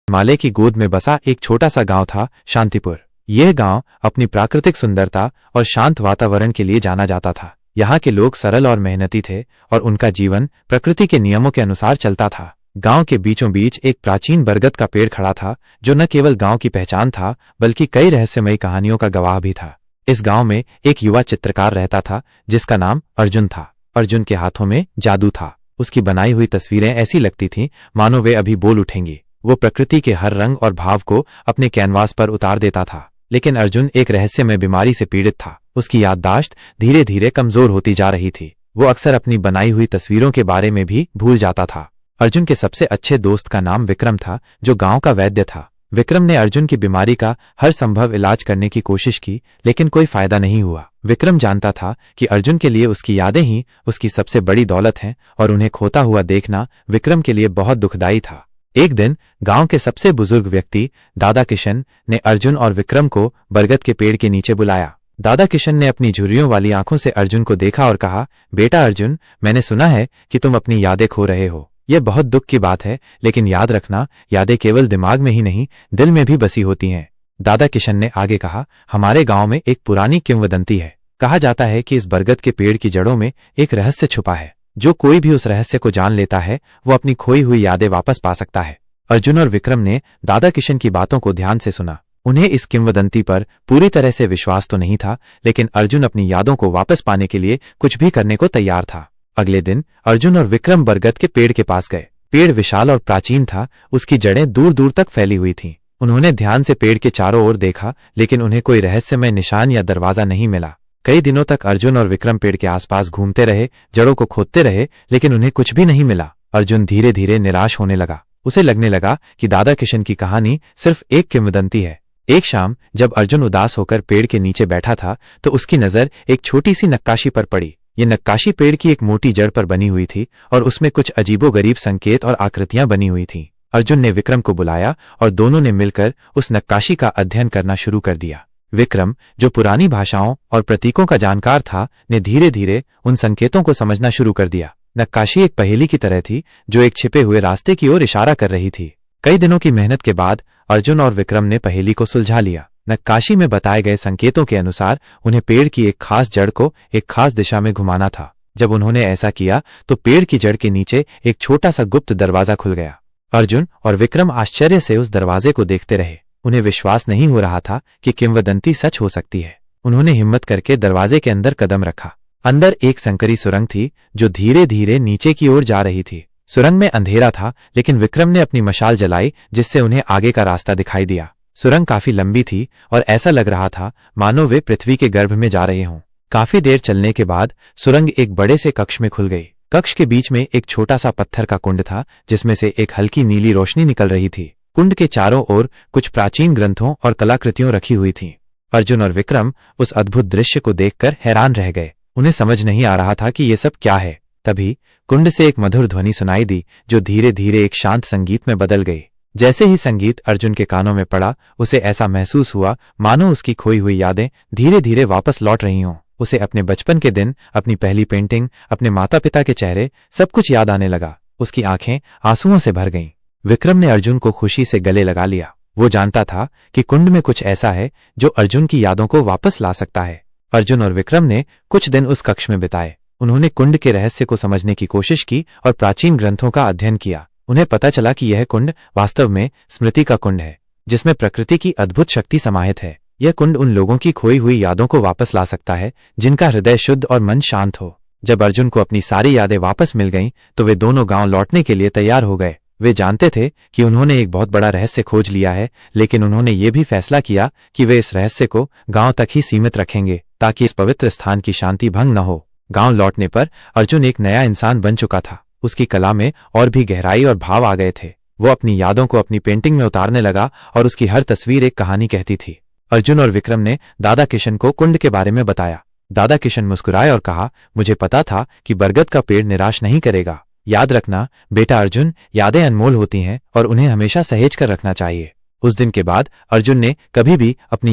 हिमालय की गोद में बसा एक छोटा सा गांव था, शांतिपुर। यह गांव अपनी प्राकृतिक सुंदरता और शांत वातावरण के लिए जाना जाता था। यहाँ के लोग सरल और मेहनती थे और उनका जीवन प्रकृति के नियमों के अनुसार चलता था। गांव के बीचों बीच एक प्राचीन बरगद का पेड़ खड़ा था, जो न केवल गांव की पहचान था बल्कि कई रहस्यमयी कहानियों का गवाह भी था। इस गांव में एक युवा चित्रकार रहता था जिसका नाम अर्जुन था। अर्जुन के हाथों में जादू था। उसकी बनाई हुई तस्वीरें ऐसी लगती थीं मानो वे अभी बोल उठेंगी। वो प्रकृति के हर रंग और भाव को अपने कैनवास पर उतार देता था। लेकिन अर्जुन एक रहस्यमय बीमारी से पीड़ित था। उसकी याददाश्त धीरे धीरे कमजोर होती जा रही थी। वो अक्सर अपनी बनाई हुई तस्वीरों के बारे में भी भूल जाता था। अर्जुन के सबसे अच्छे दोस्त का नाम विक्रम था, जो गांव का वैद्य था। विक्रम ने अर्जुन की बीमारी का हर संभव इलाज करने की कोशिश की, लेकिन कोई फायदा नहीं हुआ। विक्रम जानता था कि अर्जुन के लिए उसकी यादें ही उसकी सबसे बड़ी दौलत हैं और उन्हें खोता हुआ देखना विक्रम के लिए बहुत दुखदायी था। एक दिन गांव के सबसे बुजुर्ग व्यक्ति दादा किशन ने अर्जुन और विक्रम को बरगद के पेड़ के नीचे बुलाया। दादा किशन ने अपनी झुर्रियों वाली आंखों से अर्जुन को देखा और कहा, बेटा अर्जुन, मैंने सुना है कि तुम अपनी यादें खो रहे हो। यह बहुत दुख की बात है, लेकिन याद रखना, यादें केवल दिमाग में ही नहीं, दिल में भी बसी होती हैं। दादा किशन ने आगे कहा, हमारे गांव में एक पुरानी किंवदंती है। कहा जाता है कि इस बरगद के पेड़ की जड़ों में एक रहस्य छुपा है। जो कोई भी उस रहस्य को जान लेता है वो अपनी खोई हुई यादें वापस पा सकता है। अर्जुन और विक्रम ने दादा किशन की बातों को ध्यान से सुना। उन्हें इस किंवदंती पर पूरी तरह से विश्वास तो नहीं था, लेकिन अर्जुन अपनी यादों को वापस पाने के लिए कुछ भी करने को तैयार था। अगले दिन अर्जुन और विक्रम बरगद के पेड़ के पास गए। पेड़ विशाल और प्राचीन था, उसकी जड़ें दूर दूर तक फैली हुई थीं। उन्होंने ध्यान से पेड़ के चारों ओर देखा, लेकिन उन्हें कोई रहस्यमय निशान या दरवाजा नहीं मिला। कई दिनों तक अर्जुन और विक्रम पेड़ के आसपास घूमते रहे, जड़ों को खोदते रहे, लेकिन उन्हें कुछ भी नहीं मिला। अर्जुन धीरे धीरे निराश होने लगा। उसे लगने लगा कि दादा किशन की कहानी सिर्फ एक किंवदंती है। एक शाम जब अर्जुन उदास होकर पेड़ के नीचे बैठा था, तो उसकी नजर एक छोटी सी नक्काशी पर पड़ी। ये नक्काशी पेड़ की एक मोटी जड़ पर बनी हुई थी और उसमें कुछ अजीबोगरीब संकेत और आकृतियां बनी हुई थीं। अर्जुन ने विक्रम को बुलाया और दोनों ने मिलकर उस नक्काशी का अध्ययन करना शुरू कर दिया। विक्रम, जो पुरानी भाषाओं और प्रतीकों का जानकार था, ने धीरे धीरे उन संकेतों को समझना शुरू कर दिया। नक्काशी एक पहेली की तरह थी, जो एक छिपे हुए रास्ते की ओर इशारा कर रही थी। कई दिनों की मेहनत के बाद अर्जुन और विक्रम ने पहेली को सुलझा लिया। नक्काशी में बताए गए संकेतों के अनुसार उन्हें पेड़ की एक खास जड़ को एक खास दिशा में घुमाना था। जब उन्होंने ऐसा किया तो पेड़ की जड़ के नीचे एक छोटा सा गुप्त दरवाजा खुल गया। अर्जुन और विक्रम आश्चर्य से उस दरवाजे को देखते रहे। उन्हें विश्वास नहीं हो रहा था कि किंवदंती सच हो सकती है। उन्होंने हिम्मत करके दरवाजे के अंदर कदम रखा। अंदर एक संकरी सुरंग थी, जो धीरे धीरे नीचे की ओर जा रही थी। सुरंग में अंधेरा था, लेकिन विक्रम ने अपनी मशाल जलाई, जिससे उन्हें आगे का रास्ता दिखाई दिया। सुरंग काफी लंबी थी और ऐसा लग रहा था मानो वे पृथ्वी के गर्भ में जा रहे हों। काफी देर चलने के बाद सुरंग एक बड़े से कक्ष में खुल गई। कक्ष के बीच में एक छोटा सा पत्थर का कुंड था, जिसमें से एक हल्की नीली रोशनी निकल रही थी। कुंड के चारों ओर कुछ प्राचीन ग्रंथों और कलाकृतियों रखी हुई थीं। अर्जुन और विक्रम उस अद्भुत दृश्य को देखकर हैरान रह गए। उन्हें समझ नहीं आ रहा था कि ये सब क्या है। तभी कुंड से एक मधुर ध्वनि सुनाई दी, जो धीरे धीरे एक शांत संगीत में बदल गई। जैसे ही संगीत अर्जुन के कानों में पड़ा, उसे ऐसा महसूस हुआ मानो उसकी खोई हुई यादें धीरे धीरे वापस लौट रही हों। उसे अपने बचपन के दिन, अपनी पहली पेंटिंग, अपने माता पिता के चेहरे, सब कुछ याद आने लगा। उसकी आंखें आंसुओं से भर गईं। विक्रम ने अर्जुन को खुशी से गले लगा लिया। वो जानता था कि कुंड में कुछ ऐसा है जो अर्जुन की यादों को वापस ला सकता है। अर्जुन और विक्रम ने कुछ दिन उस कक्ष में बिताए। उन्होंने कुंड के रहस्य को समझने की कोशिश की और प्राचीन ग्रंथों का अध्ययन किया। उन्हें पता चला कि यह कुंड वास्तव में स्मृति का कुंड है, जिसमें प्रकृति की अद्भुत शक्ति समाहित है। यह कुंड उन लोगों की खोई हुई यादों को वापस ला सकता है जिनका हृदय शुद्ध और मन शांत हो। जब अर्जुन को अपनी सारी यादें वापस मिल गईं, तो वे दोनों गांव लौटने के लिए तैयार हो गए। वे जानते थे कि उन्होंने एक बहुत बड़ा रहस्य खोज लिया है, लेकिन उन्होंने ये भी फैसला किया कि वे इस रहस्य को गांव तक ही सीमित रखेंगे, ताकि इस पवित्र स्थान की शांति भंग न हो। गांव लौटने पर अर्जुन एक नया इंसान बन चुका था। उसकी कला में और भी गहराई और भाव आ गए थे। वो अपनी यादों को अपनी पेंटिंग में उतारने लगा और उसकी हर तस्वीर एक कहानी कहती थी। अर्जुन और विक्रम ने दादा किशन को कुंड के बारे में बताया। दादा किशन मुस्कुराए और कहा, मुझे पता था कि बरगद का पेड़ निराश नहीं करेगा। याद रखना बेटा अर्जुन, यादें अनमोल होती हैं और उन्हें हमेशा सहेज कर रखना चाहिए। उस दिन के बाद अर्जुन ने कभी भी अपनी